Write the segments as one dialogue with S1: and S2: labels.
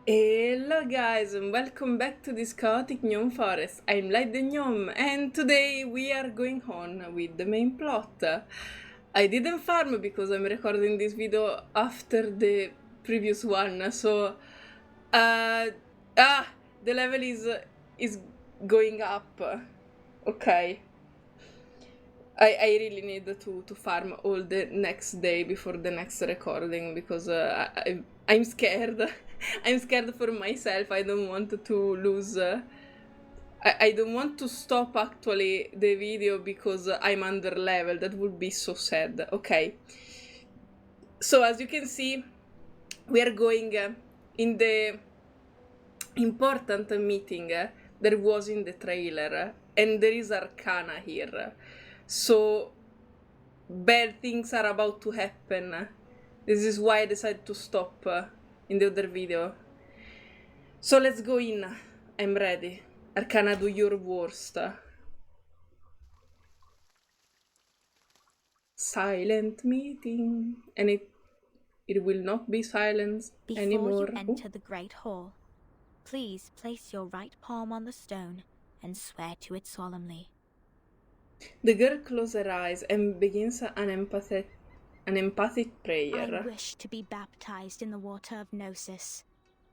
S1: Hello guys and welcome back to this chaotic gnome forest. I'm Light the Gnome and today we are going on with the main plot. I didn't farm because I'm recording this video after the previous one, so the level is going up. Okay. I really need to farm all the next day before the next recording because I'm scared. I'm scared for myself. I don't want to lose. I don't want to stop actually the video because I'm under level. That would be so sad. Okay. So as you can see, we are going in the important meeting there was in the trailer, and there is Arcana here. So bad things are about to happen. This is why I decided to stop in the other video. So let's go in. I'm ready. Arcana, do your worst. Silent meeting. And it will not be silenced anymore.
S2: Before you enter the Great Hall, please place your right palm on the stone and swear to it solemnly.
S1: The girl closes her eyes and begins an empathic prayer.
S2: I wish to be baptized in the water of Gnosis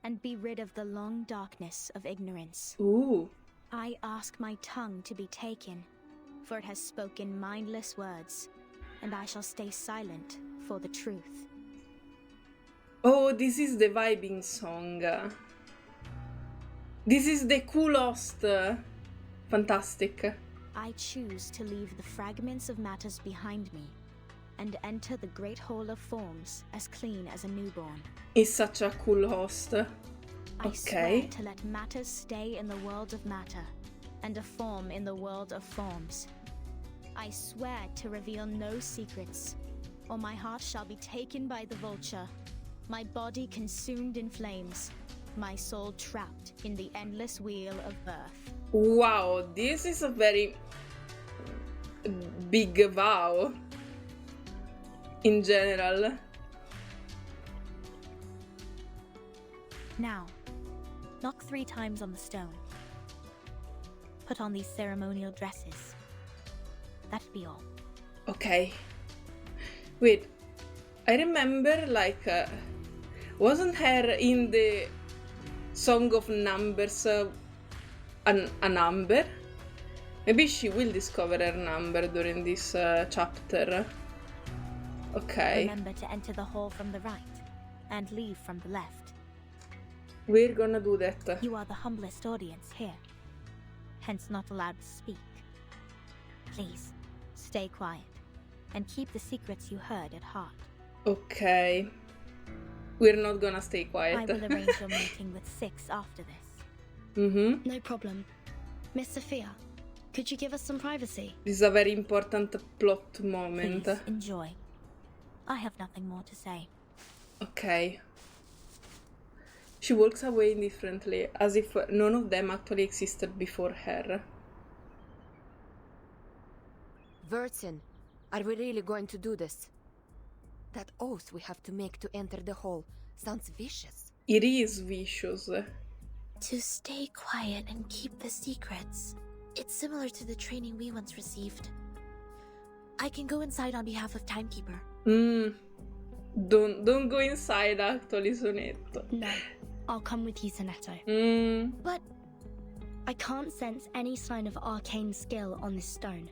S2: and be rid of the long darkness of ignorance.
S1: Ooh.
S2: I ask my tongue to be taken, for it has spoken mindless words, and I shall stay silent for the truth.
S1: Oh, this is the vibing song. This is the coolest. Fantastic.
S2: I choose to leave the fragments of matters behind me and enter the Great Hall of Forms as clean as a newborn.
S1: He's such a cool host.
S2: I swear to let matters stay in the world of matter and a form in the world of forms. I swear to reveal no secrets, or my heart shall be taken by the vulture, my body consumed in flames, my soul trapped in the endless wheel of birth.
S1: Wow, this is a very big vow in general.
S2: Now, knock 3 times on the stone. Put on these ceremonial dresses. That'd be all.
S1: Okay. Wait, I remember wasn't her in the Song of Numbers a number? Maybe she will discover her number during this chapter. Okay.
S2: Remember to enter the hall from the right and leave from the left.
S1: We're gonna do that.
S2: You are the humblest audience here, hence not allowed to speak. Please, stay quiet and keep the secrets you heard at heart.
S1: Okay. We're not gonna stay quiet.
S2: I will arrange your meeting with 6 after this.
S1: Mm-hmm.
S3: No problem. Miss Sophia, could you give us some privacy?
S1: This is a very important plot moment.
S2: Please, enjoy. I have nothing more to say.
S1: Okay. She walks away indifferently, as if none of them actually existed before her.
S4: Vertin, are we really going to do this? That oath we have to make to enter the hall sounds vicious.
S1: It is vicious.
S3: To stay quiet and keep the secrets. It's similar to the training we once received. I can go inside on behalf of Timekeeper.
S1: Don't go inside, actually, Sonetto.
S3: No, I'll come with you, Sonetto. But I can't sense any sign of arcane skill on this stone.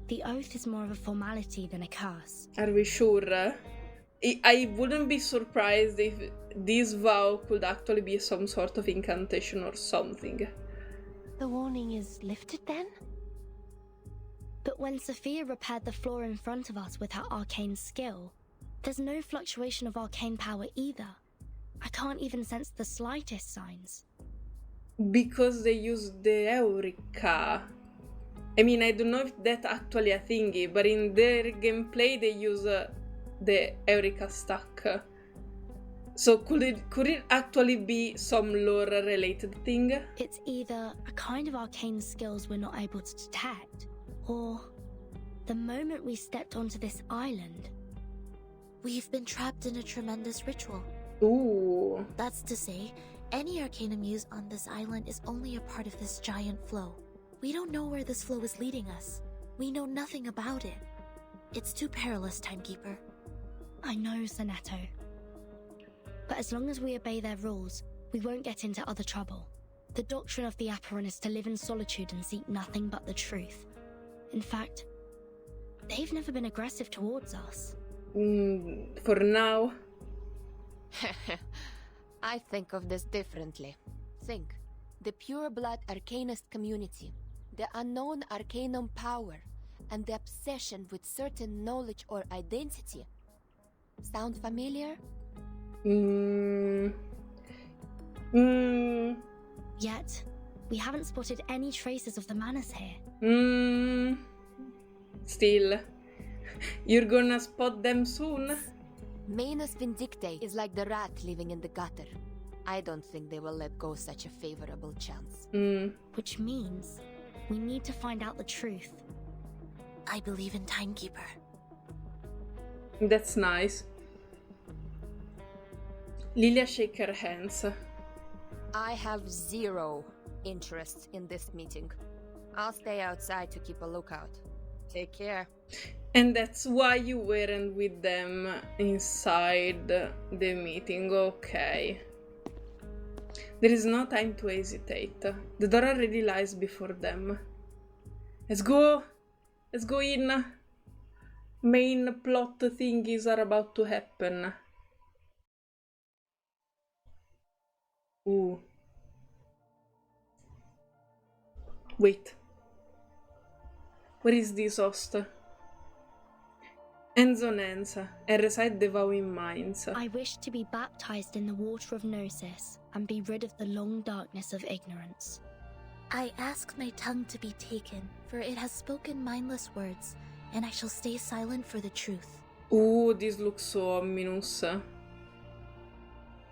S3: The oath is more of a formality than a curse.
S1: Are we sure? I wouldn't be surprised if this vow could actually be some sort of incantation or something.
S3: The warning is lifted then? But when Sophia repaired the floor in front of us with her arcane skill, there's no fluctuation of arcane power either. I can't even sense the slightest signs.
S1: Because they use the Eureka. I mean, I don't know if that's actually a thingy, but in their gameplay they use the Eureka stack. So could it actually be some lore-related thing?
S3: It's either a kind of arcane skills we're not able to detect, or the moment we stepped onto this island, we've been trapped in a tremendous ritual.
S1: Ooh.
S3: That's to say, Any arcanum used on this island is only a part of this giant flow. We don't know where this flow is leading us. We know nothing about it. It's too perilous, Timekeeper. I know, Sonato. But as long as we obey their rules, we won't get into other trouble. The doctrine of the Apparan is to live in solitude and seek nothing but the truth. In fact, they've never been aggressive towards us.
S1: For now.
S4: I think of this differently. Think. The pure-blood arcanist community, the unknown arcanum power, and the obsession with certain knowledge or identity. Sound familiar?
S3: Yet, we haven't spotted any traces of the Manus here.
S1: Still. You're gonna spot them soon?
S4: Manus Vindictae is like the rat living in the gutter. I don't think they will let go such a favorable chance.
S3: Which means we need to find out the truth. I believe in Timekeeper.
S1: That's nice. Lilia shake her hands.
S4: I have zero interest in this meeting. I'll stay outside to keep a lookout. Take care.
S1: And that's why you weren't with them inside the meeting, okay. There is no time to hesitate. The door already lies before them. Let's go! Let's go in! Main plot thingies are about to happen. Ooh. Wait. Where is this host? Enzonenza, and recite the vow in minds.
S3: I wish to be baptized in the water of Gnosis and be rid of the long darkness of ignorance. I ask my tongue to be taken, for it has spoken mindless words, and I shall stay silent for the truth.
S1: Ooh, this looks so ominous.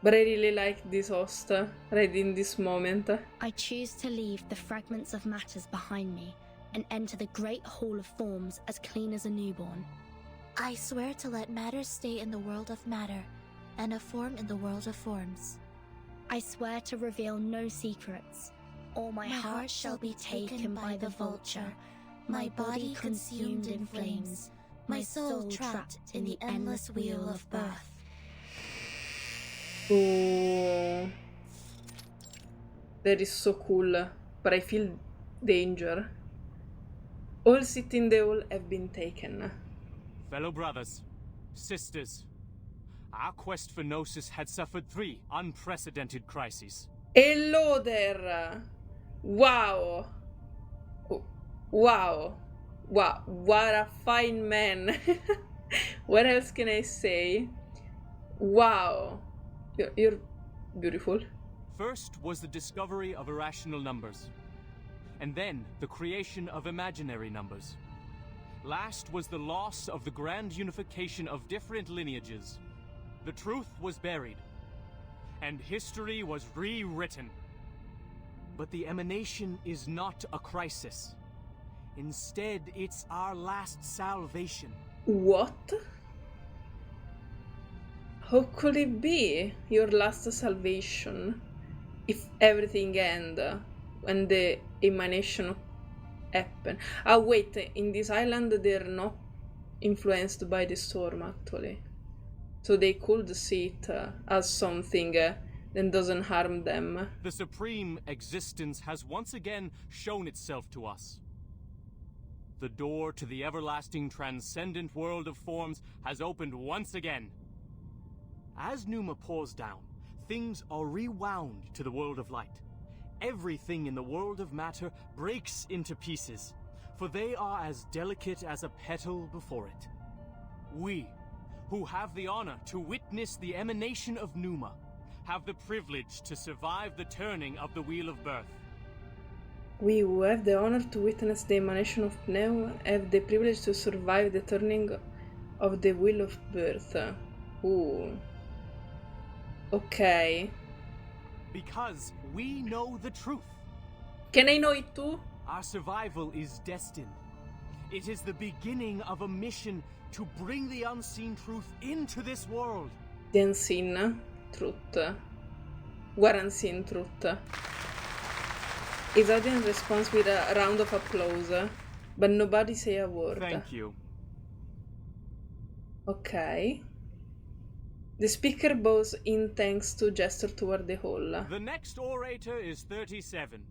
S1: But I really like this host, right in this moment.
S3: I choose to leave the fragments of matters behind me and enter the great hall of forms as clean as a newborn. I swear to let matter stay in the world of matter, and a form in the world of forms. I swear to reveal no secrets, or my heart shall be taken by the vulture, my body consumed in flames, my soul trapped in the endless wheel of birth.
S1: Ooh. That is so cool, but I feel danger. All sit in the hall have been taken.
S5: Fellow brothers, sisters, our quest for Gnosis had suffered 3 unprecedented crises.
S1: Hello there! Wow! Wow! Wow! What a fine man! What else can I say? Wow! You're beautiful.
S5: First was the discovery of irrational numbers, and then the creation of imaginary numbers. Last was the loss of the grand unification of different lineages. The truth was buried, and history was rewritten. But the emanation is not a crisis. Instead, it's our last salvation.
S1: What? How could it be your last salvation if everything ends when the emanation happen? Ah, wait, in this island they're not influenced by the storm actually. So they could see it as something that doesn't harm them.
S5: The supreme existence has once again shown itself to us. The door to the everlasting transcendent world of forms has opened once again. As Numa pours down, things are rewound to the world of light. Everything in the world of matter breaks into pieces, for they are as delicate as a petal before it. We, who have the honor to witness the emanation of Numa, have the privilege to survive the turning of the Wheel of Birth.
S1: We who have the honor to witness the emanation of Pneu have the privilege to survive the turning of the Wheel of Birth. Ooh. Okay.
S5: Because we know the truth.
S1: Can I know it too?
S5: Our survival is destined. It is the beginning of a mission to bring the unseen truth into this world.
S1: The unseen truth. Guaranteed truth. His audience responds with a round of applause, but nobody say a word.
S5: Thank you.
S1: Okay. The speaker bows in thanks to gesture toward the hall.
S5: The next orator is 37,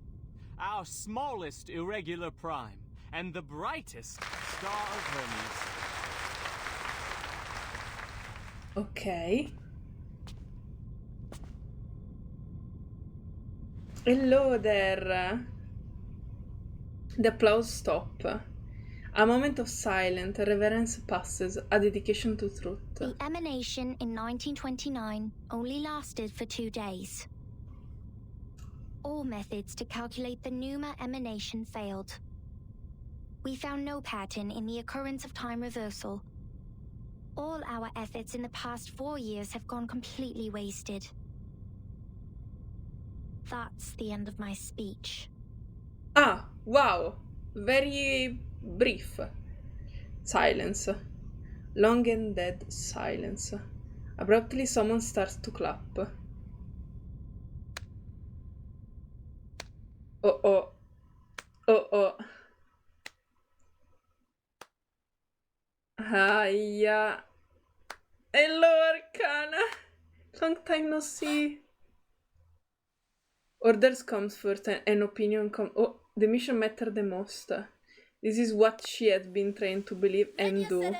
S5: our smallest irregular prime, and the brightest star of Hermes.
S1: Ok. Hello there. The applause stop. A moment of silent reverence passes, a dedication to truth.
S3: The emanation in 1929 only lasted for 2 days. All methods to calculate the Numa emanation failed. We found no pattern in the occurrence of time reversal. All our efforts in the past 4 years have gone completely wasted. That's the end of my speech.
S1: Ah, wow. Very brief. Silence. Long and dead silence. Abruptly, someone starts to clap. Oh oh. Oh oh. Hiya. Hello, Arcana. Long time no see. Orders comes first and opinion comes. Oh, the mission matter the most. This is what she had been trained to believe and do.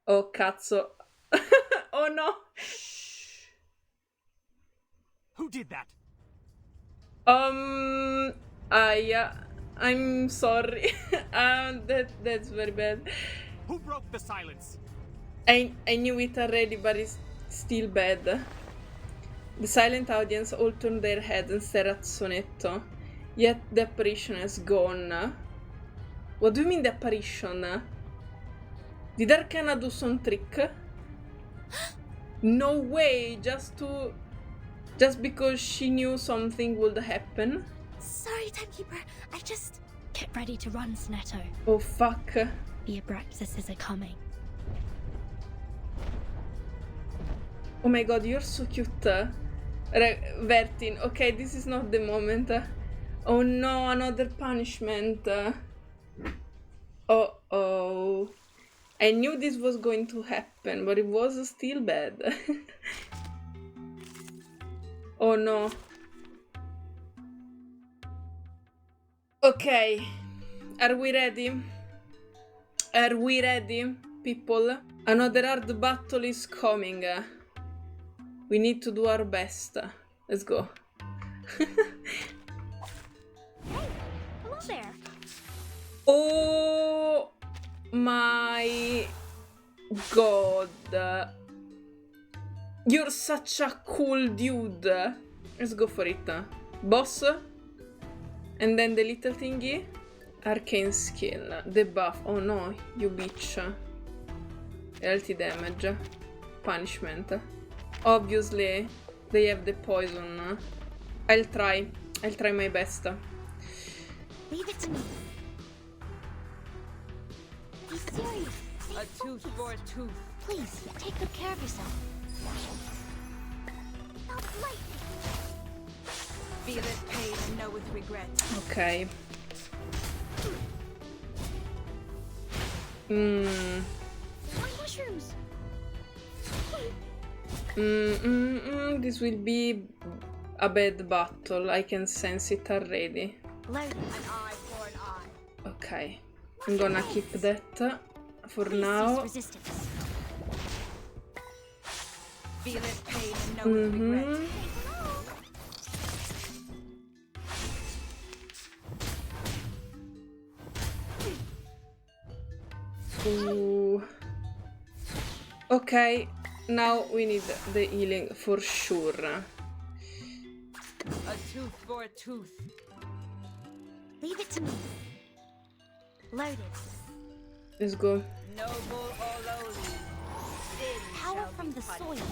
S1: Oh, cazzo. Oh no.
S5: Who did that?
S1: I'm sorry. That's very bad.
S5: Who broke the silence?
S1: I knew it already, but it's still bad. The silent audience all turn their heads and stare at Sonetto. Yet the apparition has gone. What do you mean the apparition? Did Arcana do some trick? No way, just because she knew something would happen.
S3: Sorry, Timekeeper. I just... Get ready to run, Sonetto.
S1: Oh fuck.
S3: The Abraxases are coming.
S1: Oh my god, you're so cute. Vertin. Okay, this is not the moment. Oh no, another punishment. Oh. I knew this was going to happen, but it was still bad. Oh no. Okay. Are we ready? Are we ready, people? Another hard battle is coming. We need to do our best. Let's go.
S3: Hello there.
S1: Oh my god. You're such a cool dude. Let's go for it. Boss. And then the little thingy. Arcane skill. Debuff. Oh no, you bitch. Healthy damage. Punishment. Obviously, they have the poison. I'll try my best.
S3: Leave it to me. Be serious.
S4: A tooth for a tooth.
S3: Please, take good care of yourself. Now light.
S4: Feel it pain and know with regret.
S1: Ok.
S3: Mushrooms.
S1: This will be a bad battle. I can sense it already.
S3: Loaded.
S4: An eye for an eye.
S1: Okay. I'm gonna keep that for
S3: Please
S1: now.
S3: cease resistance.
S4: Feel it pain and know with regret.
S1: Ooh. Okay, now we need the healing for sure.
S4: A tooth for a tooth.
S3: Leave it to me. Loaded.
S1: Let's go.
S4: Noble or lowly. Sin
S3: Power
S4: shall
S3: from
S4: be
S3: the
S4: punished.
S3: soil.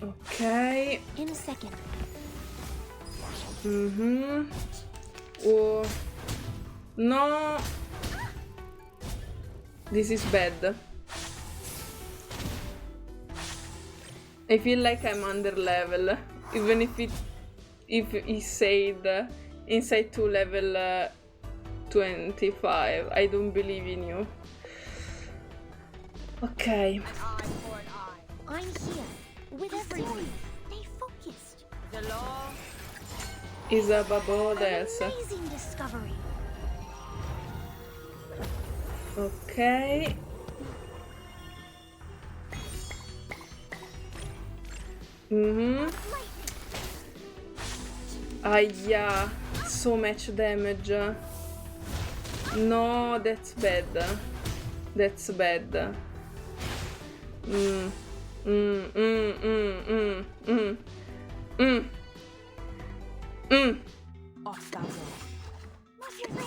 S1: Ok.
S3: In a second.
S1: Oh. No. This is bad. I feel like I'm under level, even if he said inside to level 25. I don't believe in you. Okay.
S3: I'm here with everyone. Stay focused.
S4: The law.
S1: Is above all else.
S3: Amazing discovery.
S1: Okay. Yeah, so much damage. No, that's bad. That's bad.
S4: Off thou go.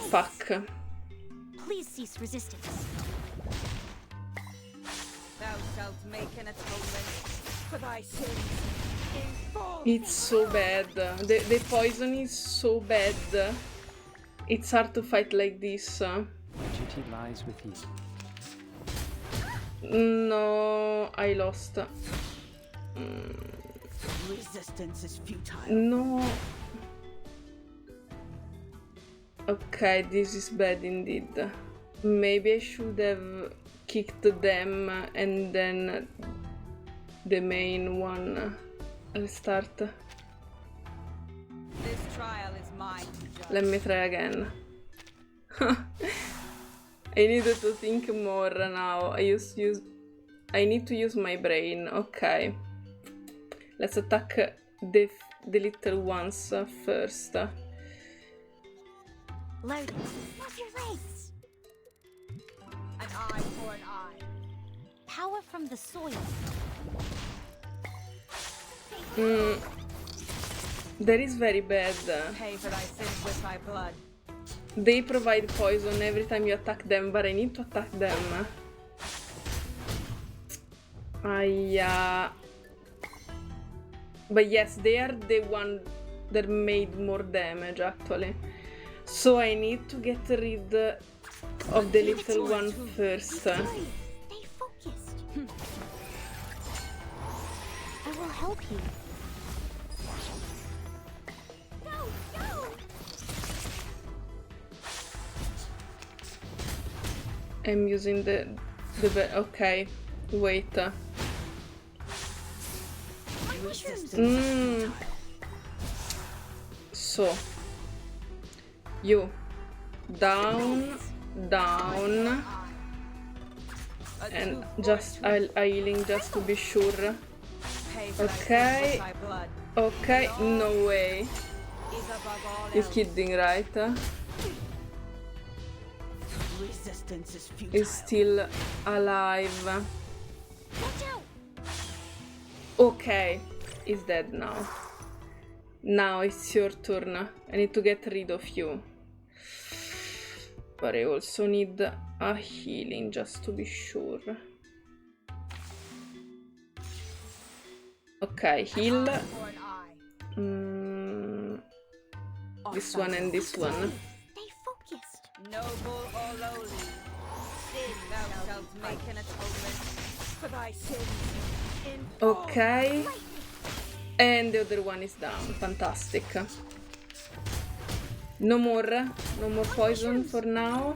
S1: Fuck.
S3: Please cease resistance.
S4: Thou shalt make an atonement for thy sins. In full.
S1: It's so bad. The poison is so bad. It's hard to fight like this.
S6: Duty lies with you.
S1: No, I lost.
S4: Resistance is futile.
S1: No. Okay, this is bad indeed. Maybe I should have kicked them and then the main one. Restart.
S4: This trial is mine to judge.
S1: Let me try again. I needed to think more now. I need to use my brain. Okay. Let's attack the little ones first.
S3: Loaded. What's your race?
S4: An eye for an eye.
S3: Power from the soil.
S1: That is very bad.
S4: Pay for thy sins with thy blood.
S1: They provide poison every time you attack them, but I need to attack them. Yeah. But yes, they are the one that made more damage actually. So I need to get rid of the little one first.
S3: Stay focused. I will help you. Go, go!
S1: I'm using the okay, wait. So you down, and just healing just to be sure. Okay, okay, no way. You're kidding, right?
S4: Resistance is futile.
S1: He's still alive.
S3: Watch out!
S1: Okay, he's dead now. Now it's your turn. I need to get rid of you. But I also need a healing just to be sure. Okay, heal. This one and this one.
S3: Stay focused.
S4: Noble or lowly, sin thou shalt make an atonement for thy sins. In
S1: Okay. And the other one is down. Fantastic. No more poison for now.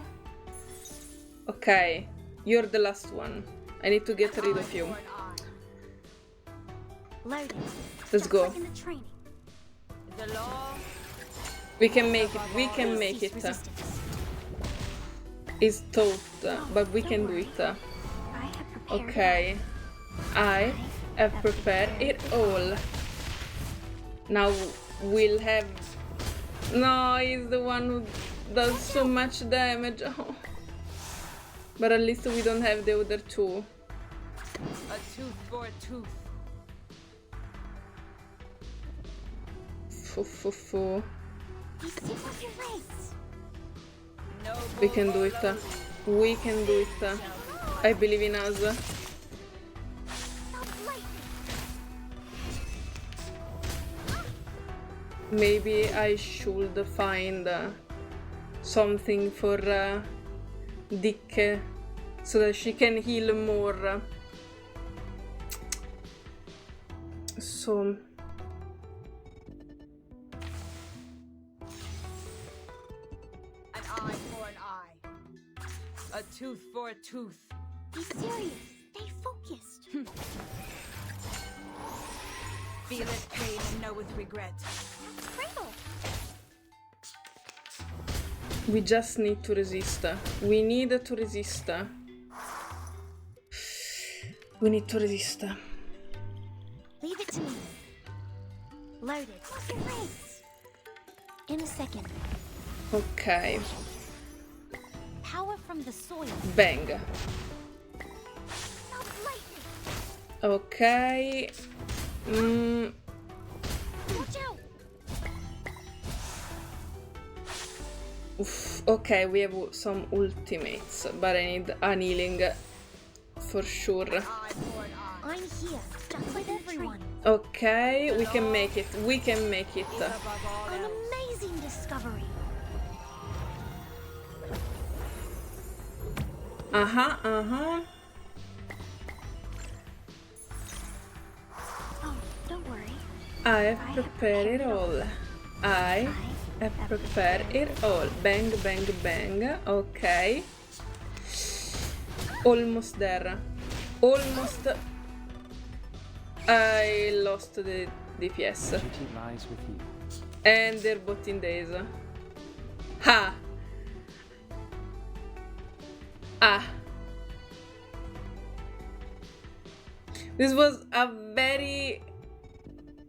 S1: Okay, you're the last one. I need to get rid of you.
S3: Loaded.
S1: Let's go.
S3: Like in the training.
S4: the law.
S1: We can make it. We can make
S3: Cease
S1: it.
S3: resistance.
S1: It's taught, but we can do it.
S3: I have prepared.
S1: Okay. I have prepared it all. Now we'll have... No, he's the one who does so much damage. Oh. But at least we don't have the other two.
S4: A tooth for a tooth.
S1: Fu.
S3: You stick with your race.
S4: Noble
S1: We can do
S4: or
S1: it.
S4: lowly,
S1: We can do it. I believe in us.
S3: Stop lightning.
S1: Maybe I should find something for Dick so that she can heal more. So...
S7: An eye for an eye. A tooth for a tooth.
S3: Be serious. Stay focused.
S7: Feel its pain and know with regret.
S3: Cradle.
S1: We just need to resist. We need to resist. We need to resist.
S3: Leave it to me. Loaded. Off your legs. In a second.
S1: Ok.
S3: Power from the soil.
S1: Bang.
S3: Not lightning.
S1: Ok.
S3: Watch out.
S1: Oof. Ok, we have some ultimates, but I need an healing for sure.
S7: Eye for an eye.
S3: I'm here, just with everyone.
S1: Ok, we can make it. We can make it.
S7: Is above all
S3: An
S7: else.
S3: amazing discovery.
S1: Uh-huh.
S3: Oh, don't worry.
S1: I have prepared it all. I have prepared it all. Bang, bang, bang. Ok. Almost there. Almost. I lost the DPS.
S6: Duty lies with you.
S1: And they're both in days. Ha! Ah. This was a very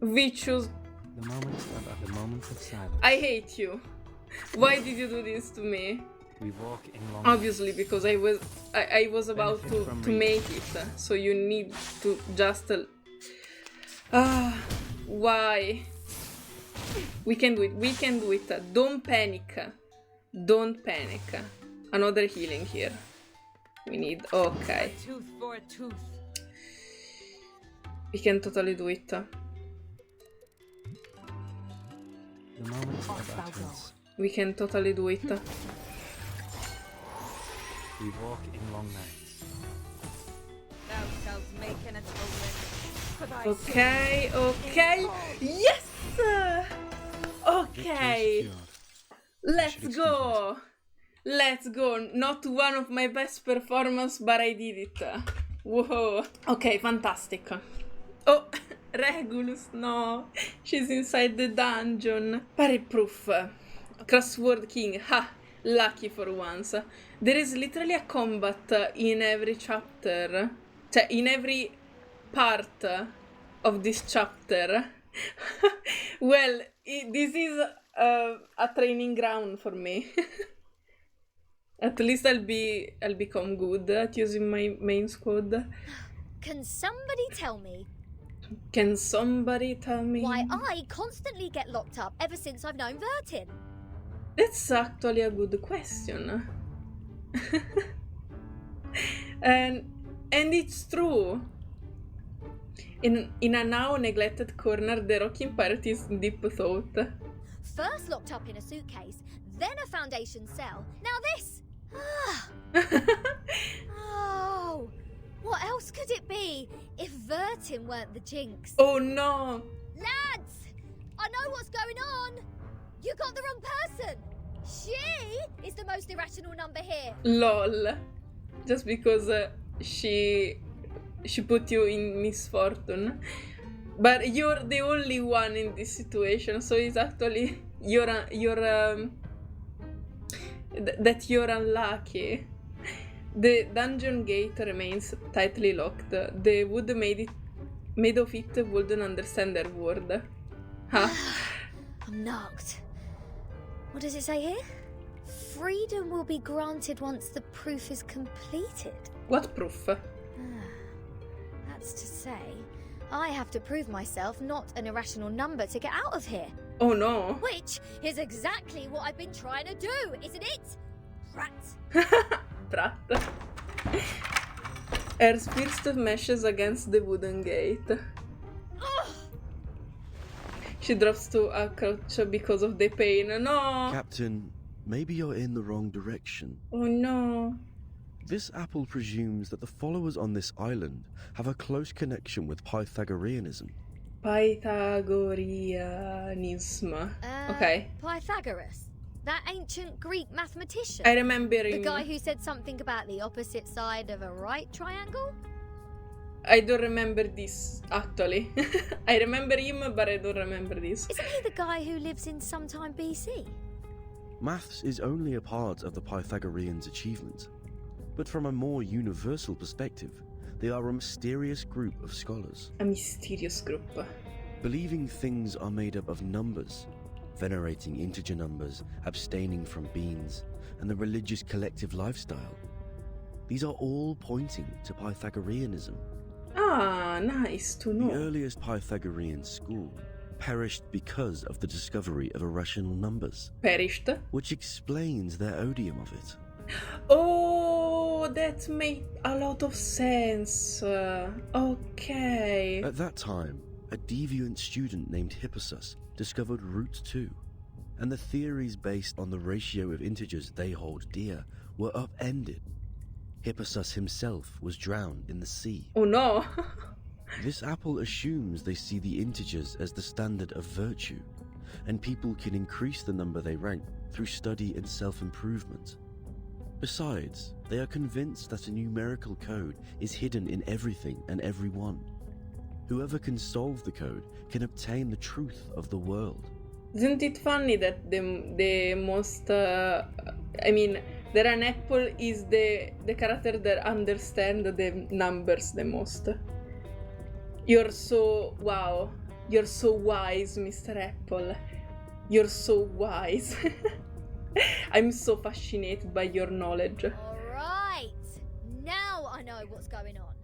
S1: vicious.
S6: The moments are the moments of silence.
S1: I hate you. Why did you do this to me?
S6: We walk in long
S1: Obviously, because I was about to make it. So you need to just. Why? We can do it. We can do it. Don't panic. Don't panic. Another healing here. We need. Okay.
S7: A tooth for a tooth.
S1: We can totally do it.
S6: The moments of utterance.
S1: We can totally do it.
S6: We walk in long nights.
S7: Thou shalt make an atonement for thy
S1: Okay, okay. Yes! Okay.
S6: Victory secured.
S1: Let's
S6: Should
S1: go. Let's go. Not one of my best performance, but I did it. Whoa. Okay, fantastic. Oh, Regulus, no. She's inside the dungeon. Parry proof. Crossword King. Ha! Lucky for once. There is literally a combat in every chapter. Cioè, in every part of this chapter. Well, this is a training ground for me. At least I'll become good at using my main squad.
S8: Can somebody tell me
S1: Can somebody tell me?
S8: why I constantly get locked up ever since I've known Vertin?
S1: That's actually a good question. and it's true. In a now neglected corner, the rocking pirate is in deep thought.
S8: First locked up in a suitcase, then a foundation cell, now this! Ah. Oh, what else could it be if Vertin weren't the jinx?
S1: Oh no!
S8: Lads, I know what's going on. You got the wrong person. She is the most irrational number here.
S1: LOL. Just because she put you in misfortune. But you're the only one in this situation, so it's actually that you're unlucky. The dungeon gate remains tightly locked. The wood made of it wouldn't understand their word. Huh?
S8: I'm knocked. What does it say here? Freedom will be granted once the proof is completed.
S1: What proof?
S8: That's to say, I have to prove myself not an irrational number to get out of here.
S1: Oh no.
S8: Which is exactly what I've been trying to do, isn't it? Rat.
S1: Brat. Her spear smashes against the wooden gate.
S8: Ugh.
S1: She drops to a crouch because of the pain. No!
S9: Captain, maybe you're in the wrong direction.
S1: Oh no.
S9: This apple presumes that the followers on this island have a close connection with Pythagoreanism.
S1: Pythagoreanism. Okay.
S8: Pythagoras, that ancient Greek mathematician.
S1: I remember
S8: The
S1: him.
S8: guy who said something about the opposite side of a right triangle?
S1: I don't remember this, actually. I remember him, but I don't remember this.
S8: Isn't he the guy who lives in sometime BC?
S9: Maths is only a part of the Pythagoreans' achievement, but from a more universal perspective, they are a mysterious group of scholars.
S1: A mysterious group.
S9: Believing things are made up of numbers, venerating integer numbers, abstaining from beans, and the religious collective lifestyle. These are all pointing to Pythagoreanism.
S1: Ah, nice to know.
S9: The earliest Pythagorean school perished because of the discovery of irrational numbers.
S1: Perished.
S9: Which explains their odium of it.
S1: Oh, that made a lot of sense. Okay.
S9: At that time, a deviant student named Hippasus discovered root 2, and the theories based on the ratio of integers they hold dear were upended. Hippasus himself was drowned in the sea.
S1: Oh no.
S9: This apple assumes they see the integers as the standard of virtue, and people can increase the number they rank through study and self-improvement. Besides, they are convinced that a numerical code is hidden in everything and everyone. Whoever can solve the code can obtain the truth of the world.
S1: Isn't it funny that the most... that an apple is the character that understands the numbers the most. You're so... wow. You're so wise, Mr. Apple. You're so wise. I'm so fascinated by your knowledge.
S8: Alright, now I know what's going on.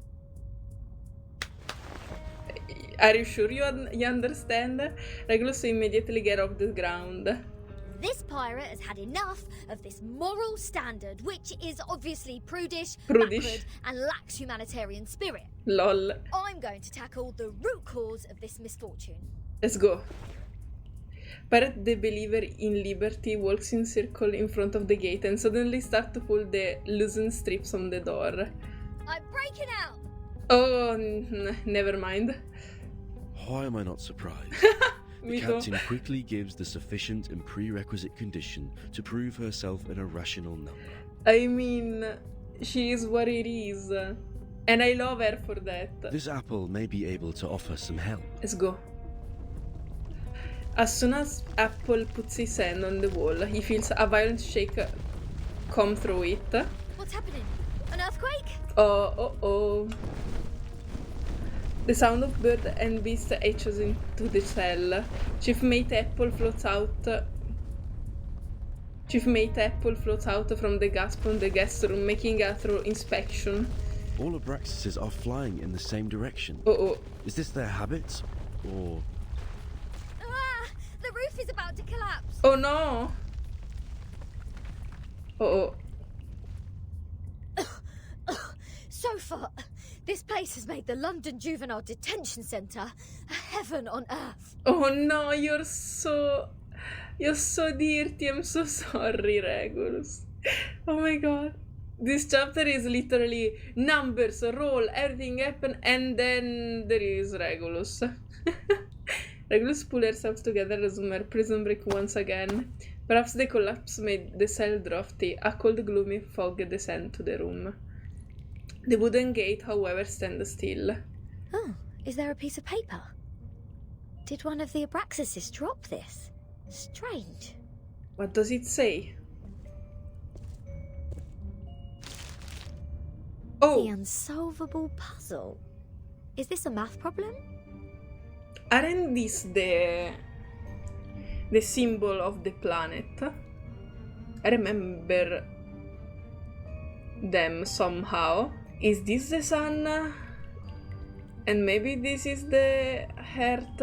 S1: Are you sure you understand? Regulus immediately get off the ground.
S8: This pirate has had enough of this moral standard, which is obviously prudish,
S1: Prudish.
S8: backward, and lacks humanitarian spirit.
S1: Lol.
S8: I'm going to tackle the root cause of this misfortune.
S1: Let's go. Pirate the believer in liberty walks in circle in front of the gate and suddenly starts to pull the loosened strips on the door.
S8: I'm breaking out!
S1: Oh, never mind.
S9: Why am I not surprised?
S1: Me
S9: The
S1: too.
S9: captain quickly gives the sufficient and prerequisite condition to prove herself an irrational number.
S1: I mean, she is what it is. And I love her for that.
S9: This apple may be able to offer some help.
S1: Let's go. As soon as Apple puts his hand on the wall, he feels a violent shake come through it.
S8: What's happening? An earthquake?
S1: Oh. The sound of bird and beast echoes into the cell. Chief Mate Apple floats out from the gas from the guest room, making a thorough inspection.
S9: All Abraxases are flying in the same direction.
S1: Oh.
S9: Is this their habit? Or...
S8: Ah! The roof is about to collapse!
S1: Oh no! Oh.
S8: Sofa! This place has made the London Juvenile Detention Centre a heaven on earth.
S1: Oh no, you're so dirty. I'm so sorry, Regulus. Oh my god. This chapter is literally numbers, roll, everything happen, and then there is Regulus. Regulus pulled herself together, resumed her prison break once again. Perhaps the collapse made the cell drafty. A cold, gloomy fog descended to the room. The wooden gate, however, stands still.
S8: Oh, is there a piece of paper? Did one of the Abraxases drop this? Strange.
S1: What does it say? Oh!
S8: The unsolvable puzzle. Is this a math problem?
S1: Aren't these the symbol of the planet? I remember them somehow. Is this the sun? And maybe this is the Earth,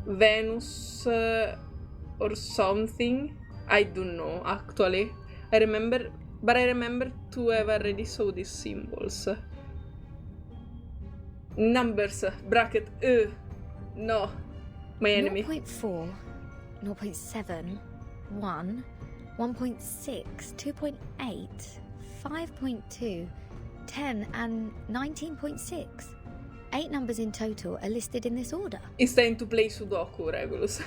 S1: Venus, or something? I don't know, actually. I remember to have already saw these symbols. Numbers, bracket, no, my enemy.
S8: 0.4, 0.7, 1, 1.6, 2.8, 5.2, 10, and 19.6. 8 numbers in total are listed in this order.
S1: It's time to play Sudoku, Regulus.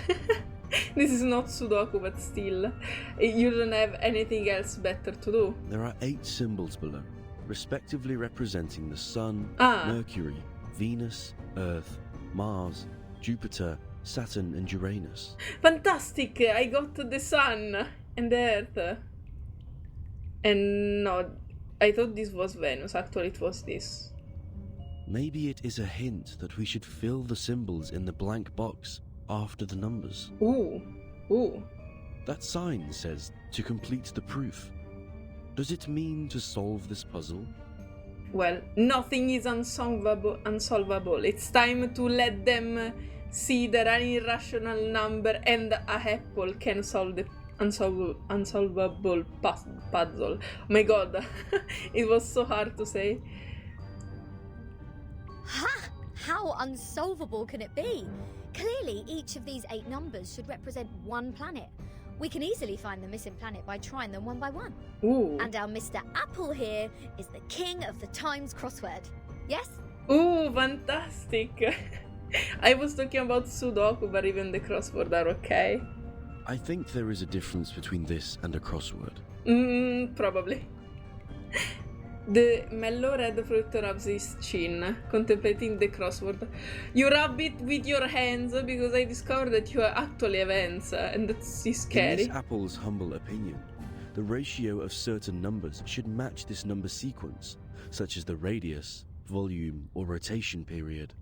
S1: This is not Sudoku, but still. You don't have anything else better to do.
S9: There are 8 symbols below, respectively representing the Sun,
S1: Ah.
S9: Mercury, Venus, Earth, Mars, Jupiter, Saturn and Uranus.
S1: Fantastic! I got the Sun and the Earth. And no, I thought this was Venus. Actually, it was this.
S9: Maybe it is a hint that we should fill the symbols in the blank box after the numbers.
S1: Ooh.
S9: That sign says to complete the proof. Does it mean to solve this puzzle?
S1: Well, nothing is unsolvable. It's time to let them see that an irrational number and a apple can solve the unsolvable puzzle. Oh my god, it was so hard to say.
S8: Ha! How unsolvable can it be? Clearly, each of these 8 numbers should represent one planet. We can easily find the missing planet by trying them one by one.
S1: Ooh.
S8: And our Mr. Apple here is the king of the Times crossword. Yes?
S1: Ooh, fantastic! I was talking about Sudoku, but even the crossword are okay.
S9: I think there is a difference between this and a crossword.
S1: Probably. The mellow red fruit rubs his chin, contemplating the crossword. You rub it with your hands because I discovered that you actually have hands, and that's
S9: In
S1: scary.
S9: this apple's humble opinion, the ratio of certain numbers should match this number sequence, such as the radius, volume, or rotation period.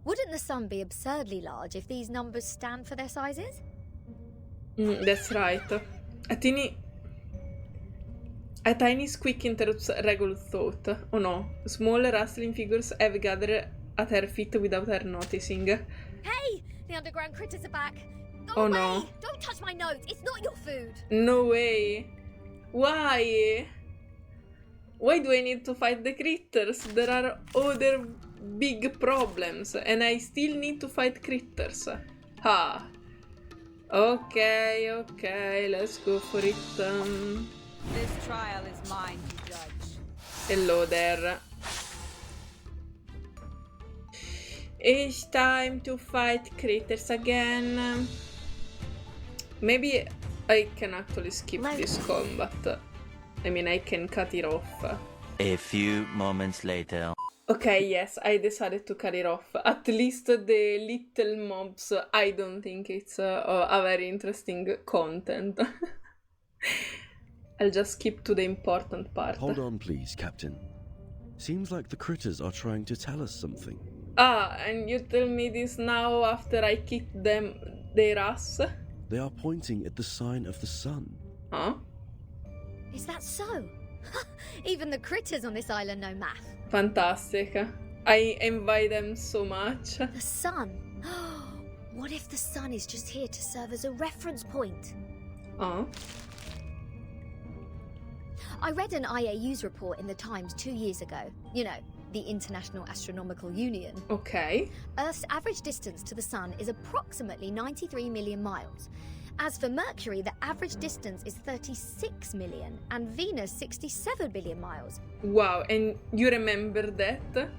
S8: Wouldn't the sun be absurdly large if these numbers stand for their sizes?
S1: That's right. A tiny squeak interrupts Regulus' thought. Oh no, small rustling figures have gathered at her feet without her noticing.
S8: Hey! The underground critters are back! Go
S1: Oh
S8: away!
S1: no.
S8: Don't touch my notes! It's not your food!
S1: No way! Why? Why do I need to fight the critters? There are other big problems, and I still need to fight critters. Ha! Okay, let's go for it.
S7: This trial is mine to judge.
S1: Hello there. It's time to fight critters again. Maybe I can actually skip this combat. I mean, I can cut it off.
S10: A few moments later.
S1: Okay, yes, I decided to cut it off. At least the little mobs, I don't think it's a very interesting content. I'll just skip to the important part.
S9: Hold on please, Captain. Seems like the critters are trying to tell us something.
S1: Ah, and you tell me this now after I kicked them their ass?
S9: They are pointing at the sign of the sun.
S1: Huh?
S8: Is that so? Even the critters on this island know math.
S1: Fantastic. I envy them so much.
S8: The sun. What if the sun is just here to serve as a reference point?
S1: Oh.
S8: I read an IAU's report in the Times 2 years ago. You know, the International Astronomical Union.
S1: Okay.
S8: Earth's average distance to the sun is approximately 93 million miles. As for Mercury, the average distance is 36 million, and Venus 67 billion miles.
S1: Wow, and you remember that?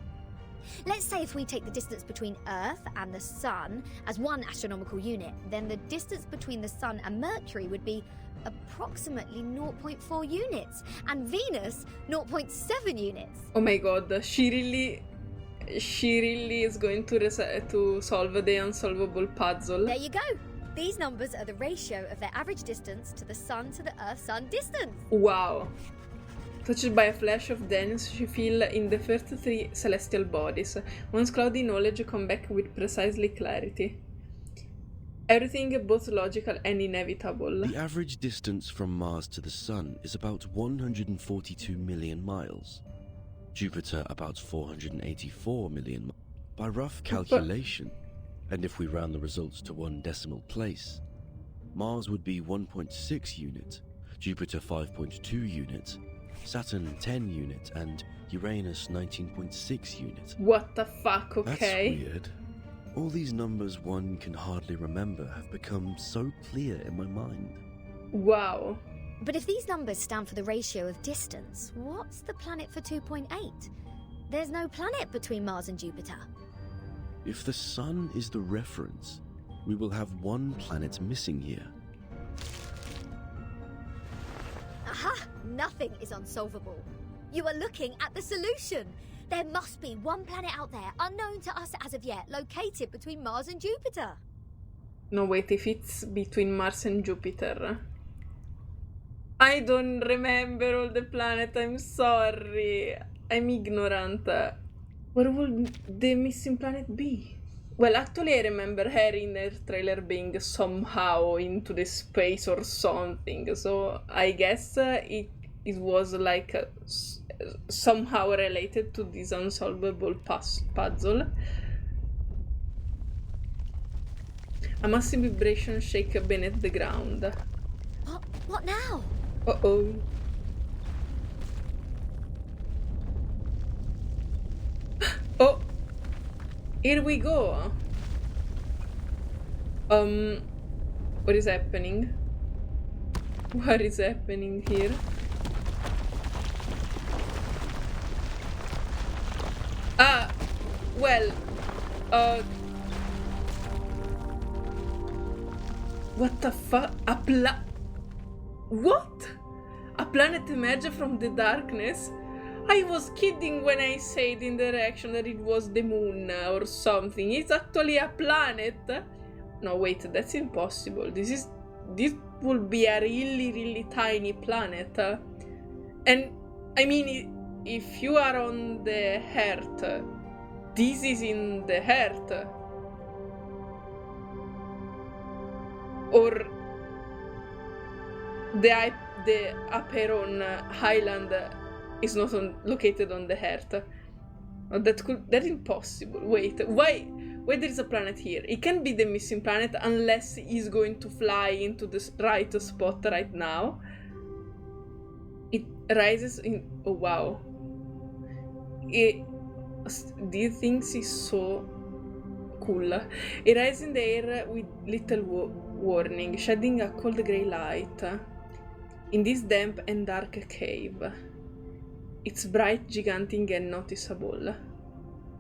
S8: Let's say if we take the distance between Earth and the Sun as one astronomical unit, then the distance between the Sun and Mercury would be approximately 0.4 units, and Venus 0.7 units.
S1: Oh my god, she really is going to solve the unsolvable puzzle.
S8: There you go. These numbers are the ratio of their average distance to the Sun to the Earth-Sun distance.
S1: Wow. Touched by a flash of dance, she feel in the first 3 celestial bodies. One's cloudy knowledge come back with precisely clarity. Everything both logical and inevitable.
S9: The average distance from Mars to the Sun is about 142 million miles. Jupiter about 484 million miles. By rough calculation, and if we round the results to 1 decimal place, Mars would be 1.6 unit, Jupiter 5.2 unit, Saturn 10 unit, and Uranus 19.6 unit.
S1: What the fuck, okay?
S9: That's weird. All these numbers one can hardly remember have become so clear in my mind.
S1: Wow.
S8: But if these numbers stand for the ratio of distance, what's the planet for 2.8? There's no planet between Mars and Jupiter.
S9: If the sun is the reference, we will have one planet missing here.
S8: Aha! Nothing is unsolvable. You are looking at the solution. There must be one planet out there, unknown to us as of yet, located between Mars and Jupiter.
S1: No, wait, if it's between Mars and Jupiter. I don't remember all the planets, I'm sorry. I'm ignorant. Where would the missing planet be? Well, actually I remember her in the trailer being somehow into the space or something, so I guess it was like somehow related to this unsolvable puzzle. A massive vibration shake beneath the ground.
S8: What now?
S1: Uh-oh. Oh! Here we go! What is happening? What is happening here? Ah! Well, what the fuck? What? A planet emerged from the darkness? I was kidding when I said in the reaction that it was the moon or something. It's actually a planet. No, wait, that's impossible. This will be a really tiny planet. And I mean, if you are on the Earth, this is in the Earth. Or the Aperon Island is not located on the Earth. Oh, that's impossible. Wait, why there is a planet here? It can't be the missing planet unless he's going to fly into the right spot right now. It rises in... Oh, wow. These things is so cool. It rises in the air with little warning, shedding a cold grey light in this damp and dark cave. It's bright, gigantic, and noticeable.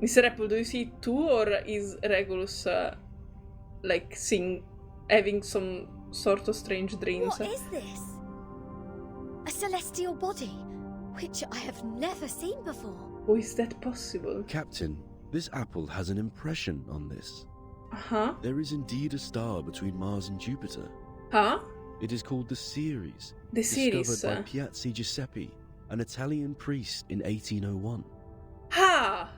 S1: Mr. Apple, do you see it too, or is Regulus like having some sort of strange dreams?
S8: What is this? A celestial body, which I have never seen before.
S1: Oh, is that possible?
S9: Captain, this apple has an impression on this.
S1: Uh-huh.
S9: There is indeed a star between Mars and Jupiter.
S1: Huh?
S9: It is called the Ceres.
S1: The Ceres.
S9: Discovered by Piazzi Giuseppe, an Italian priest in 1801.
S1: Ha!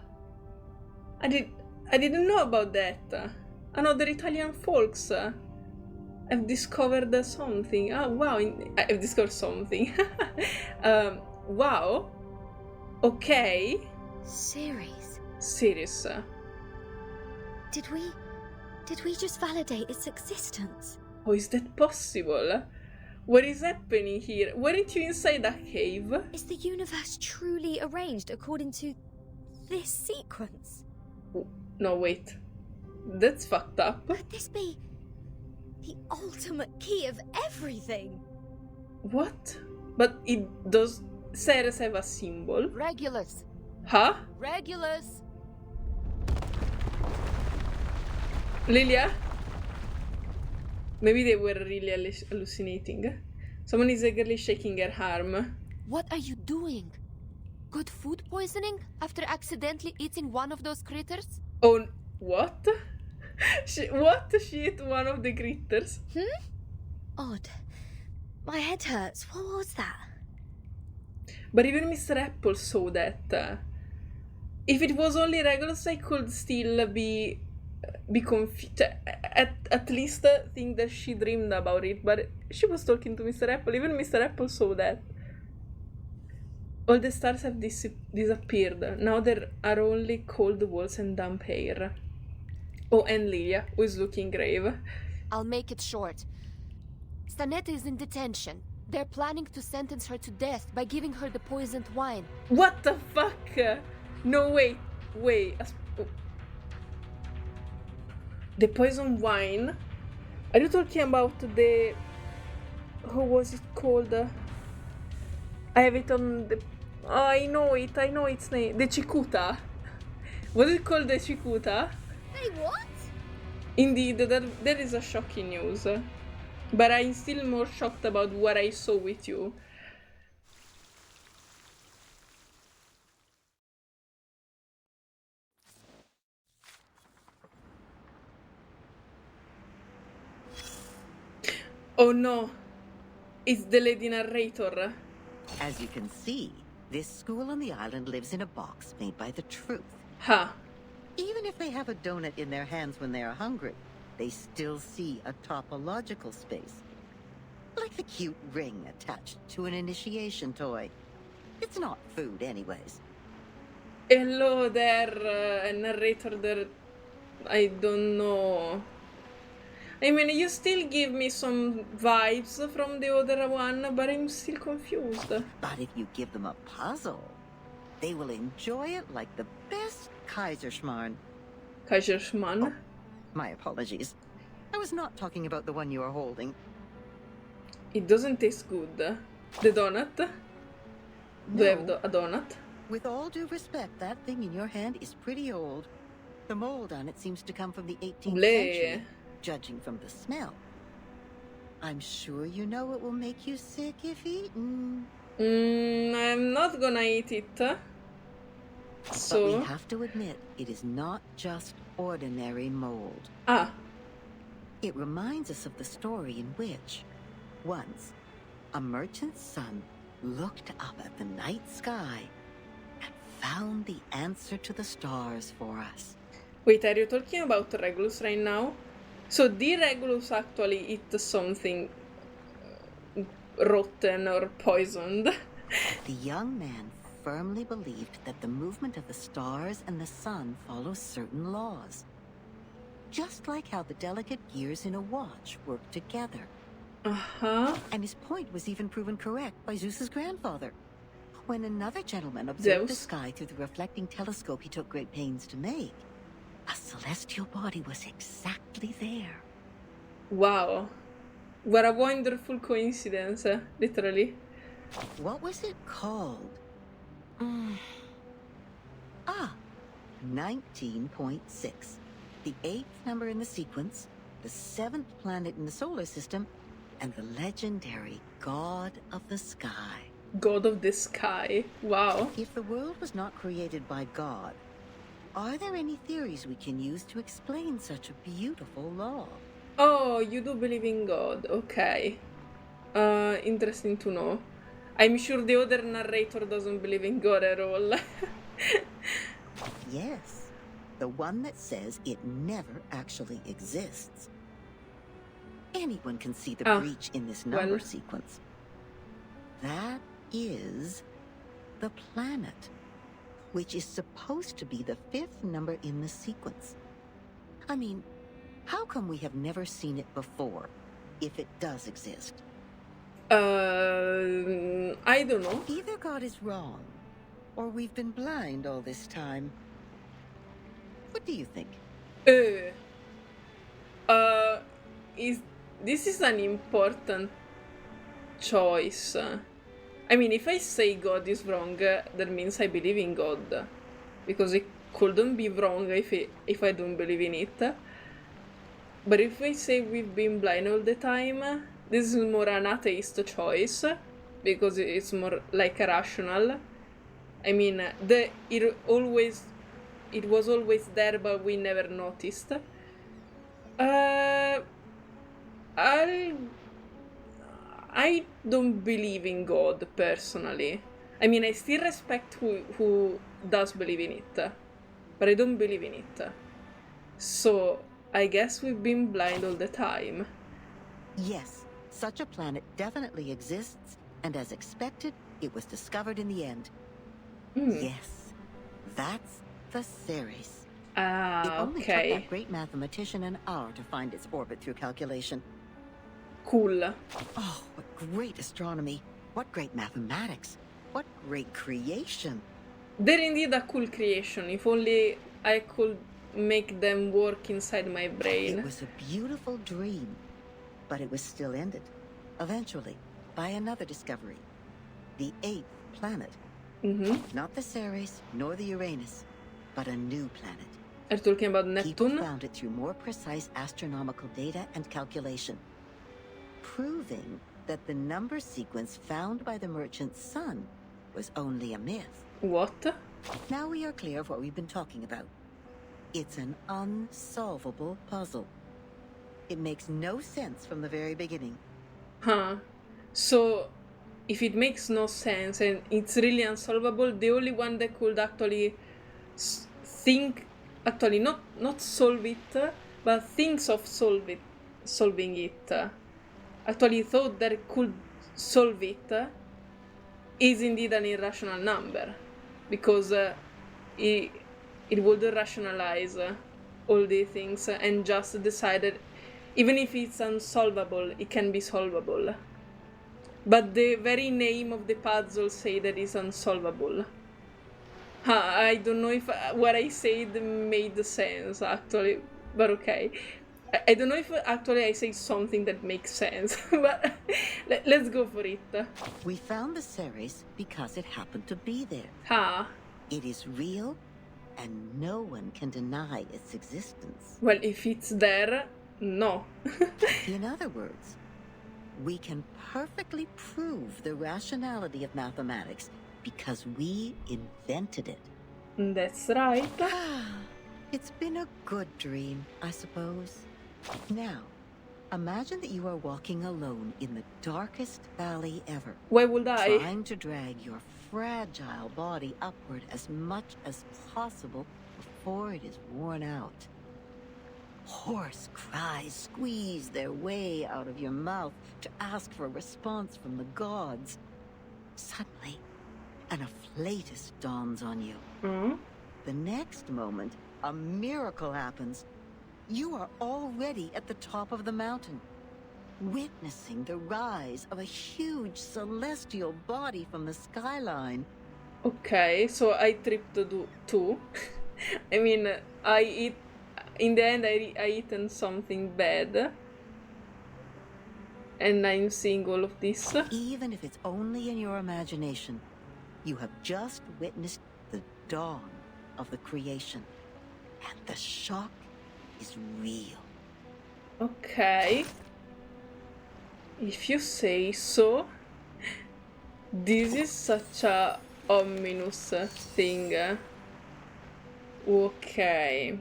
S1: I didn't know about that. Another Italian folks have discovered something. Oh, wow, I've discovered something. Wow. Okay.
S8: Ceres.
S1: Ceres.
S8: Did we just validate its existence?
S1: Oh, is that possible? What is happening here? Weren't you inside a cave?
S8: Is the universe truly arranged according to this sequence?
S1: Oh, no, wait. That's fucked up.
S8: Could this be the ultimate key of everything?
S1: What? But does Ceres have a symbol?
S4: Regulus.
S1: Huh?
S4: Regulus.
S1: Lilia? Maybe they were really hallucinating. Someone is eagerly shaking her arm.
S4: What are you doing? Good food poisoning after accidentally eating one of those critters?
S1: Oh, what? She ate one of the critters?
S8: Odd. My head hurts. What was that?
S1: But even Mr. Apple saw that. If it was only Regulus, I could still be confused. At least think that she dreamed about it, but she was talking to Mr. Apple. Even Mr. Apple saw that. All the stars have disappeared. Now there are only cold walls and damp air. Oh, and Lilia, who is looking grave.
S4: I'll make it short. Stanetta is in detention. They're planning to sentence her to death by giving her the poisoned wine.
S1: What the fuck? No, wait. The poison wine? Are you talking about the... How was it called? I have it on Oh, I know its name. The Cicuta. Was it called the Cicuta?
S8: Hey, what?
S1: Indeed, that is a shocking news. But I'm still more shocked about what I saw with you. Oh no, it's the lady narrator.
S11: As you can see, this school on the island lives in a box made by the truth.
S1: Huh.
S11: Even if they have a donut in their hands when they are hungry, they still see a topological space. Like the cute ring attached to an initiation toy. It's not food anyways.
S1: Hello there, narrator there. I don't know. I mean, you still give me some vibes from the other one, but I'm still confused.
S11: But if you give them a puzzle, they will enjoy it like the best Kaiserschmarrn.
S1: Kaiserschmarrn?
S11: Oh, my apologies. I was not talking about the one you are holding.
S1: It doesn't taste good. The donut? Do you have a donut?
S11: With all due respect, that thing in your hand is pretty old. The mold on it seems to come from the 18th century, judging from the smell. I'm sure you know it will make you sick if eaten.
S1: I'm not gonna eat it. So...
S11: But we have to admit, it is not just ordinary mold.
S1: Ah.
S11: It reminds us of the story in which, once, a merchant's son looked up at the night sky and found the answer to the stars for us.
S1: Wait, are you talking about Regulus right now? So the Regulus actually eat something rotten or poisoned.
S11: The young man firmly believed that the movement of the stars and the sun follows certain laws. Just like how the delicate gears in a watch work together.
S1: Uh-huh.
S11: And his point was even proven correct by Zeus's grandfather. When another gentleman observed the sky through the reflecting telescope he took great pains to make, a celestial body was exactly there.
S1: Wow. What a wonderful coincidence, literally.
S11: What was it called? 19.6. The 8th number in the sequence, the 7th planet in the solar system, and the legendary God of the Sky.
S1: God of the Sky. Wow.
S11: If the world was not created by God, are there any theories we can use to explain such a beautiful law?
S1: Oh, you do believe in God. Okay. Interesting to know. I'm sure the other narrator doesn't believe in God at all.
S11: Yes. The one that says it never actually exists. Anyone can see the breach in this number sequence. That is the planet, which is supposed to be the 5th number in the sequence. I mean, how come we have never seen it before, if it does exist?
S1: I don't know.
S11: Either God is wrong, or we've been blind all this time. What do you think?
S1: This is an important choice. I mean, if I say God is wrong, that means I believe in God. Because it couldn't be wrong if I don't believe in it. But if I say we've been blind all the time, this is more an atheist choice. Because it's more like a rational. I mean, it was always there, but we never noticed. I don't believe in God, personally. I mean, I still respect who does believe in it, but I don't believe in it. So, I guess we've been blind all the time.
S11: Yes, such a planet definitely exists, and as expected, it was discovered in the end. Yes, that's the Ceres. It only took that great mathematician an hour to find its orbit through calculation.
S1: Cool.
S11: Oh, what great astronomy. What great mathematics. What great creation.
S1: They're indeed a cool creation. If only I could make them work inside my brain.
S11: It was a beautiful dream, but it was still ended, eventually, by another discovery. The 8th planet, Not the Ceres, nor the Uranus, but a new planet.
S1: Are you talking about
S11: People
S1: Neptune?
S11: found it through more precise astronomical data and calculation, proving that the number sequence found by the merchant's son was only a myth.
S1: What?
S11: Now we are clear of what we've been talking about. It's an unsolvable puzzle. It makes no sense from the very beginning.
S1: Huh. So, if it makes no sense and it's really unsolvable, the only one that could actually not solve it, but thinks of solving it, actually thought that it could solve it, is indeed an irrational number, because it would rationalize all the things and just decided, even if it's unsolvable, it can be solvable. But the very name of the puzzle say that it's unsolvable. I don't know if what I said made sense, actually, but okay. I don't know if actually I say something that makes sense, but let's go for it.
S11: We found the Ceres because it happened to be there. It is real, and no one can deny its existence.
S1: Well, if it's there, no.
S11: In other words, we can perfectly prove the rationality of mathematics because we invented it.
S1: That's right.
S11: It's been a good dream, I suppose. Now, imagine that you are walking alone in the darkest valley ever.
S1: Why would I?
S11: Trying to drag your fragile body upward as much as possible before it is worn out. Hoarse cries squeeze their way out of your mouth to ask for a response from the gods. Suddenly, an afflatus dawns on you. The next moment, a miracle happens. You are already at the top of the mountain, witnessing the rise of a huge celestial body from the skyline.
S1: Okay, so I tripped too. I mean, in the end, I eaten something bad. And I'm seeing all of this.
S11: Even if it's only in your imagination, you have just witnessed the dawn of the creation. And the shock is real.
S1: Okay. If you say so. This is such a ominous thing. Okay.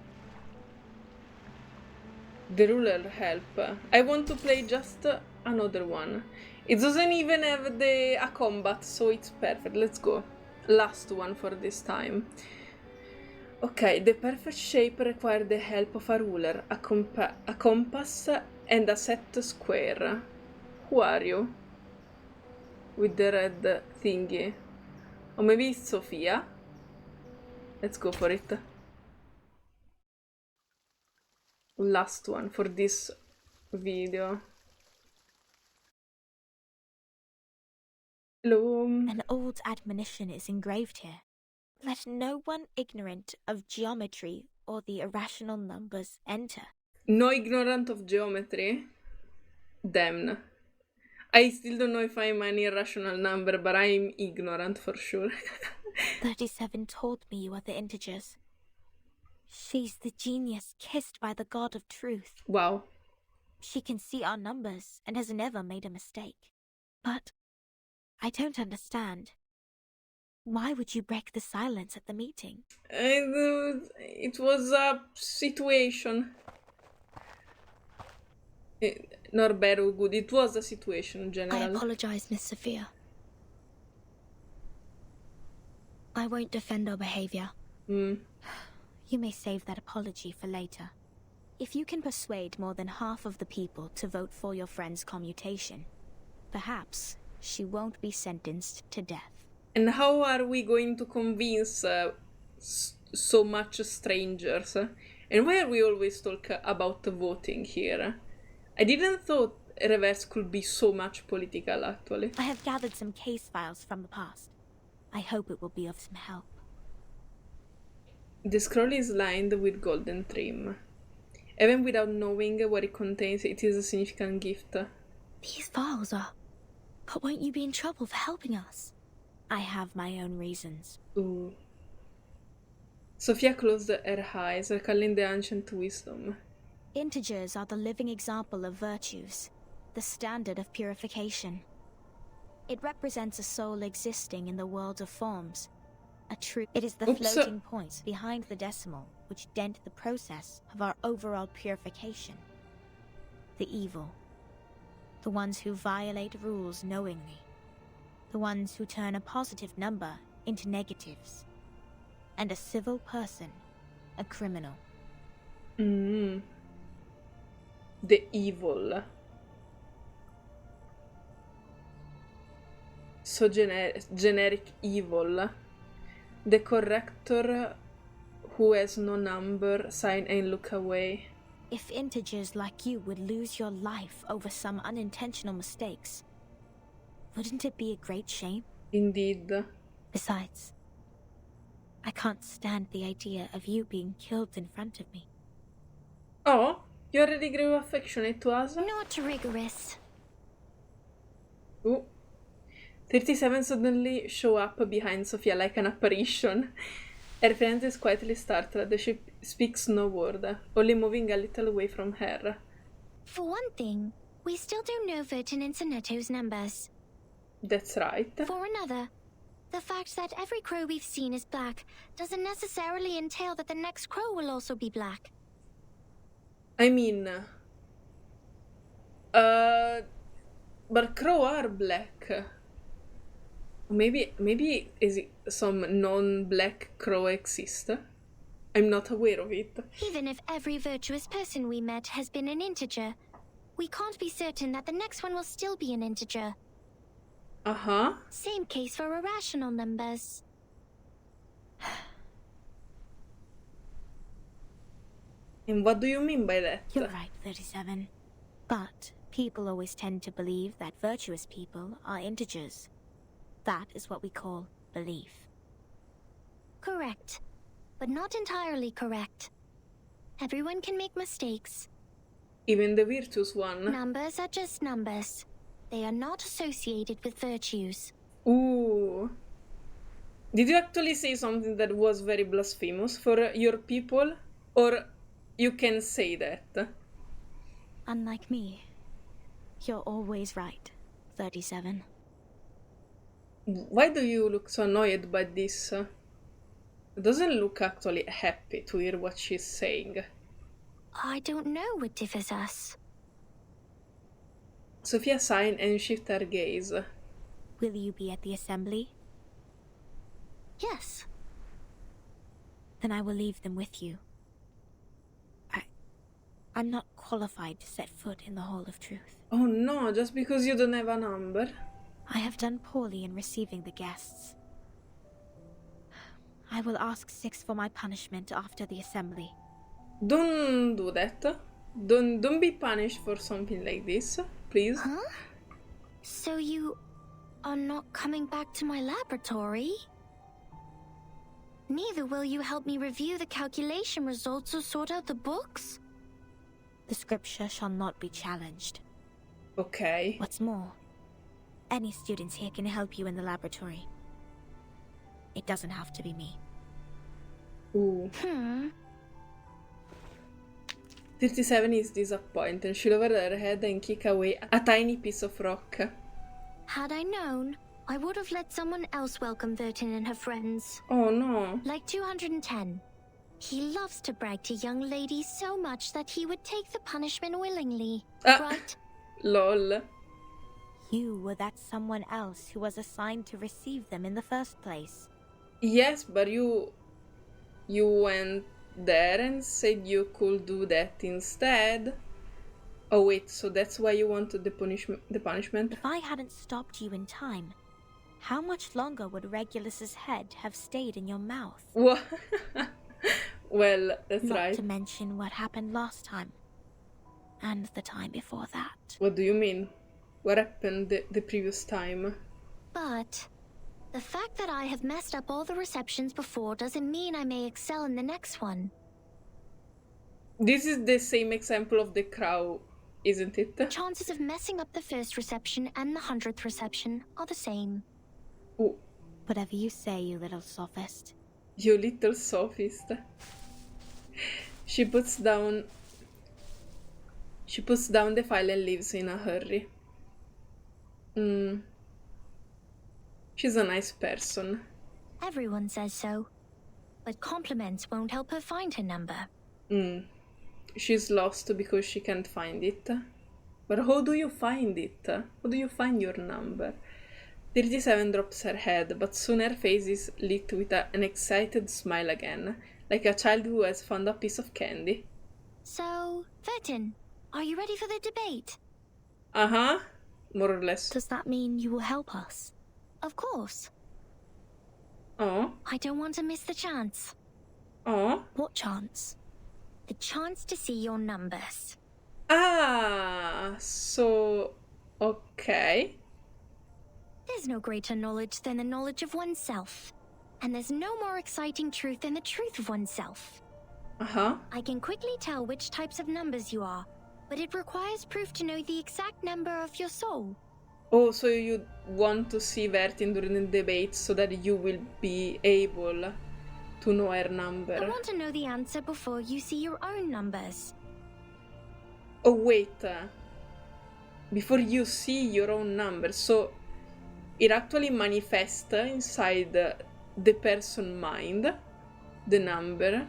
S1: The ruler help. I want to play just another one. It doesn't even have a combat, so it's perfect. Let's go. Last one for this time. Okay, the perfect shape requires the help of a ruler, a compass, and a set square. Who are you? With the red thingy. Or maybe it's Sophia? Let's go for it. Last one for this video. Hello.
S2: An old admonition is engraved here. Let no one ignorant of geometry or the irrational numbers enter.
S1: No ignorant of geometry? Damn. I still don't know if I'm an irrational number, but I'm ignorant for sure.
S2: 37 told me you are the integers. She's the genius kissed by the god of truth.
S1: Wow.
S2: She can see our numbers and has never made a mistake. But I don't understand. Why would you break the silence at the meeting?
S1: It was a situation. Not bad or good. It was a situation in general.
S3: I apologize, Miss Sophia. I won't defend our behavior.
S2: You may save that apology for later. If you can persuade more than half of the people to vote for your friend's commutation, perhaps she won't be sentenced to death.
S1: And how are we going to convince so much strangers? And why are we always talk about voting here? I didn't thought reverse could be so much political, actually.
S2: I have gathered some case files from the past. I hope it will be of some help.
S1: The scroll is lined with golden trim. Even without knowing what it contains, it is a significant gift.
S3: These files are... But won't you be in trouble for helping us?
S2: I have my own reasons.
S1: Ooh. Sophia closed her eyes, recalling the ancient wisdom.
S2: Integers are the living example of virtues, the standard of purification. It represents a soul existing in the world of forms. It is the floating points behind the decimal which dent the process of our overall purification. The evil. The ones who violate rules knowingly. The ones who turn a positive number into negatives. And a civil person, a criminal.
S1: The evil. So generic evil. The corrector who has no number, sign and look away.
S2: If integers like you would lose your life over some unintentional mistakes, wouldn't it be a great shame?
S1: Indeed.
S2: Besides, I can't stand the idea of you being killed in front of me.
S1: Oh, you already grew affectionate to us?
S3: Not rigorous.
S1: Ooh. 37 suddenly show up behind Sophia like an apparition. Her friend is quietly startled. She speaks no word, only moving a little away from her.
S3: For one thing, we still don't know Vertin and Sonetto's numbers.
S1: That's right.
S3: For another, the fact that every crow we've seen is black doesn't necessarily entail that the next crow will also be black.
S1: I mean... but crow are black. Maybe is it some non-black crow exist? I'm not aware of it.
S3: Even if every virtuous person we met has been an integer, we can't be certain that the next one will still be an integer.
S1: Uh-huh.
S3: Same case for irrational numbers.
S1: And what do you mean by that?
S2: You're right, 37. But people always tend to believe that virtuous people are integers. That is what we call belief.
S3: Correct. But not entirely correct. Everyone can make mistakes.
S1: Even the virtuous one.
S3: Numbers are just numbers. They are not associated with virtues.
S1: Ooh. Did you actually say something that was very blasphemous for your people? Or you can say that?
S2: Unlike me, you're always right, 37.
S1: Why do you look so annoyed by this? It doesn't look actually happy to hear what she's saying.
S3: I don't know what differs us.
S1: Sophia sighed and shifted her gaze.
S2: Will you be at the assembly?
S3: Yes.
S2: Then I will leave them with you. I'm not qualified to set foot in the Hall of Truth.
S1: Oh no, just because you don't have a number?
S2: I have done poorly in receiving the guests. I will ask 6 for my punishment after the assembly.
S1: Don't do that. Don't be punished for something like this, please.
S3: Huh? So you are not coming back to my laboratory? Neither will you help me review the calculation results or sort out the books?
S2: The scripture shall not be challenged.
S1: Okay.
S2: What's more, any students here can help you in the laboratory. It doesn't have to be me.
S1: Ooh. 37 is disappointed. She lowered her head and kicked away a tiny piece of rock.
S3: Had I known, I would have let someone else welcome Vertin and her friends.
S1: Oh no.
S3: Like 210. He loves to brag to young ladies so much that he would take the punishment willingly, right?
S1: Lol.
S2: You were that someone else who was assigned to receive them in the first place.
S1: Yes, but you went there and said you could do that instead. Oh wait, so that's why you wanted the punishment?
S2: If I hadn't stopped you in time, how much longer would Regulus's head have stayed in your mouth?
S1: What? Well, that's
S2: Not
S1: right.
S2: to mention what happened last time. And the time before that.
S1: What do you mean? What happened the previous time?
S3: But the fact that I have messed up all the receptions before doesn't mean I may excel in the next one.
S1: This is the same example of the crow, isn't it?
S3: The chances of messing up the first reception and the 100th reception are the same.
S1: Ooh.
S3: Whatever you say, you little sophist.
S1: You little sophist. She puts down the file and leaves in a hurry. She's a nice person.
S3: Everyone says so. But compliments won't help her find her number.
S1: She's lost because she can't find it. But how do you find it? How do you find your number? 37 drops her head, but soon her face is lit with an excited smile again, like a child who has found a piece of candy.
S3: So, Vertin, are you ready for the debate?
S1: Uh-huh, more or less.
S3: Does that mean you will help us? Of course.
S1: Oh.
S3: I don't want to miss the chance.
S1: Oh.
S3: What chance? The chance to see your numbers.
S1: Ah, so... okay.
S3: There's no greater knowledge than the knowledge of oneself. And there's no more exciting truth than the truth of oneself.
S1: Uh-huh.
S3: I can quickly tell which types of numbers you are, but it requires proof to know the exact number of your soul.
S1: Oh, so you want to see Vertin during the debate so that you will be able to know her number.
S3: I want to know the answer before you see your own numbers.
S1: Oh, wait. Before you see your own number, so it actually manifests inside the person's mind, the number.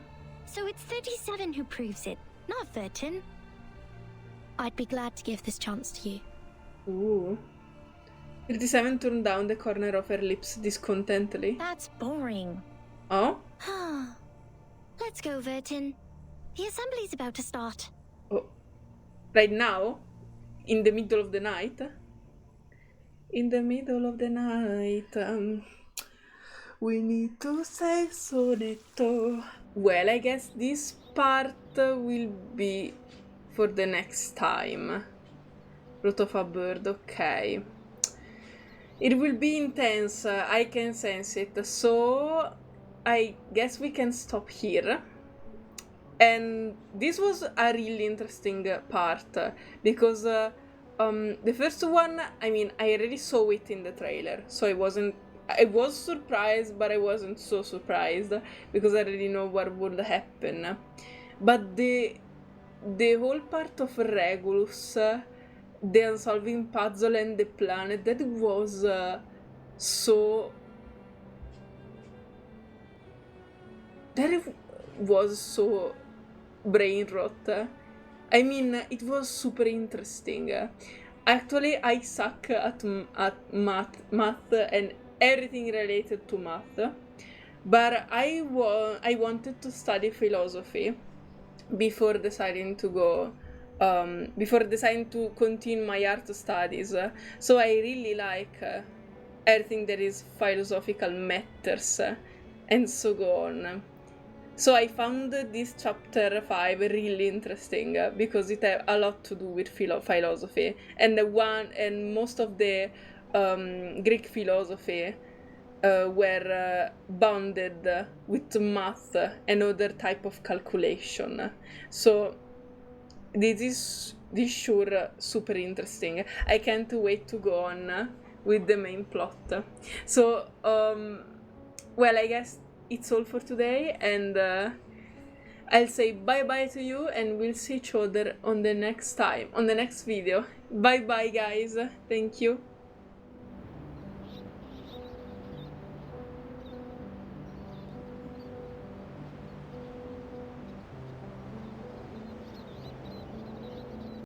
S3: So it's 37 who proves it, not Vertin. I'd be glad to give this chance to you.
S1: Ooh. 37 turned down the corner of her lips discontentedly.
S3: That's boring.
S1: Oh?
S3: Let's go, Vertin. The assembly's about to start.
S1: Oh. Right now? In the middle of the night? In the middle of the night, we need to say sonetto. Well, I guess this part will be for the next time. Root of a bird, okay. It will be intense, I can sense it, so I guess we can stop here. And this was a really interesting part, because the first one, I mean, I already saw it in the trailer, so I was surprised, but I wasn't so surprised, because I already know what would happen. But the whole part of Regulus, the unsolving puzzle and the planet, that was so... that was so brain rot. I mean, it was super interesting. Actually, I suck at math and everything related to math, but I wanted to study philosophy before deciding to go, before deciding to continue my art studies. So I really like everything that is philosophical matters and so on. So I found this chapter 5 really interesting because it had a lot to do with philosophy, and most of the Greek philosophy were bounded with math and other type of calculation. So this is sure super interesting. I can't wait to go on with the main plot. So well, I guess it's all for today, and I'll say bye bye to you, and we'll see each other on the next video. Bye bye guys, thank you.